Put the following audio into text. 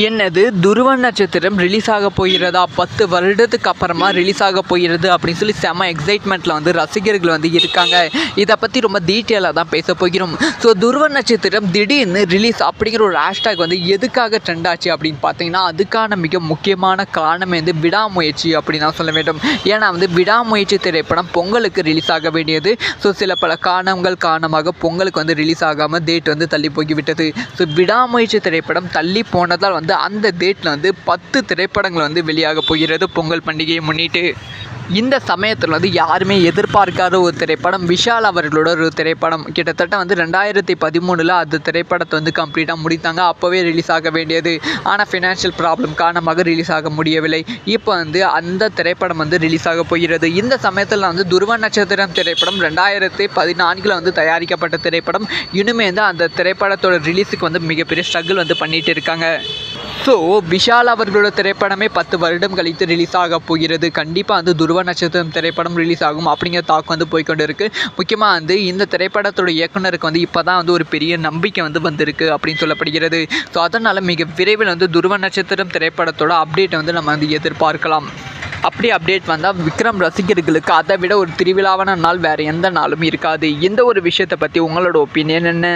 என்னது துருவ நட்சத்திரம் ரிலீஸ் ஆக போகிறதா, 10 வருடத்துக்கு அப்புறமா ரிலீஸ் ஆக போகிறது அப்படின்னு சொல்லி செம எக்ஸைட்மெண்ட்டில் வந்து ரசிகர்கள் வந்து இருக்காங்க. இதை பற்றி ரொம்ப டீட்டெயிலாக தான் பேச போகிறோம். ஸோ துருவ நட்சத்திரம் திடீர்னு ரிலீஸ் அப்படிங்கிற ஒரு ஹேஷ்டேக் வந்து எதுக்காக ட்ரெண்ட் ஆச்சு அப்படின்னு பார்த்தீங்கன்னா, அதுக்கான மிக முக்கியமான காரணம் வந்து விடாமுயற்சி அப்படின்னு தான் சொல்ல வேண்டும். ஏன்னா வந்து விடாமுயற்சி திரைப்படம் பொங்கலுக்கு ரிலீஸ் ஆக வேண்டியது. ஸோ சில காரணங்கள் காரணமாக பொங்கலுக்கு வந்து ரிலீஸ் ஆகாமல் டேட் வந்து தள்ளி போய்விட்டது. ஸோ விடாமுயற்சி திரைப்படம் தள்ளி போனதால் வந்து அந்த டேட்டில் வந்து 10 திரைப்படங்கள் வந்து வெளியாக போகிறது பொங்கல் பண்டிகையை முன்னிட்டு. இந்த சமயத்தில் வந்து யாருமே எதிர்பார்க்காத ஒரு திரைப்படம் விஷால் அவர்களோட ஒரு திரைப்படம். கிட்டத்தட்ட வந்து 2013 அந்த திரைப்படத்தை வந்து கம்ப்ளீட்டாக முடித்தாங்க. அப்போவே ரிலீஸ் ஆக வேண்டியது. ஆனால் ஃபினான்ஷியல் ப்ராப்ளம் காரணமாக ரிலீஸ் ஆக முடியவில்லை. இப்போ வந்து அந்த திரைப்படம் வந்து ரிலீஸ் ஆக போகிறது. இந்த சமயத்தில் வந்து துருவ நட்சத்திரம் திரைப்படம் 2014 வந்து தயாரிக்கப்பட்ட திரைப்படம். இனிமே வந்து அந்த திரைப்படத்தோட ரிலீஸுக்கு வந்து மிகப்பெரிய ஸ்ட்ரகிள் வந்து பண்ணிட்டு இருக்காங்க. ஸோ விஷால் அவர்களோட திரைப்படமே 10 வருடம் கழித்து ரிலீஸ் ஆக போகிறது. கண்டிப்பாக வந்து துருவ நட்சத்திரம் திரைப்படம் ரிலீஸ் ஆகும் அப்படிங்கிற டாக் வந்து போய்கொண்டு இருக்குது. முக்கியமாக வந்து இந்த திரைப்படத்தோட இயக்குனருக்கு வந்து இப்போ தான் வந்து ஒரு பெரிய நம்பிக்கை வந்து வந்திருக்கு அப்படின்னு சொல்லப்படுகிறது. ஸோ அதனால் மிக விரைவில் வந்து துருவ நட்சத்திரம் திரைப்படத்தோட அப்டேட்டை வந்து நம்ம வந்து எதிர்பார்க்கலாம். அப்படி அப்டேட் வந்தால் விக்ரம் ரசிகர்களுக்கு அதை விட ஒரு திருவிழாவான நாள் வேறு எந்த நாளும் இருக்காது. இந்த ஒரு விஷயத்தை பற்றி உங்களோட ஒப்பீனியன் என்ன?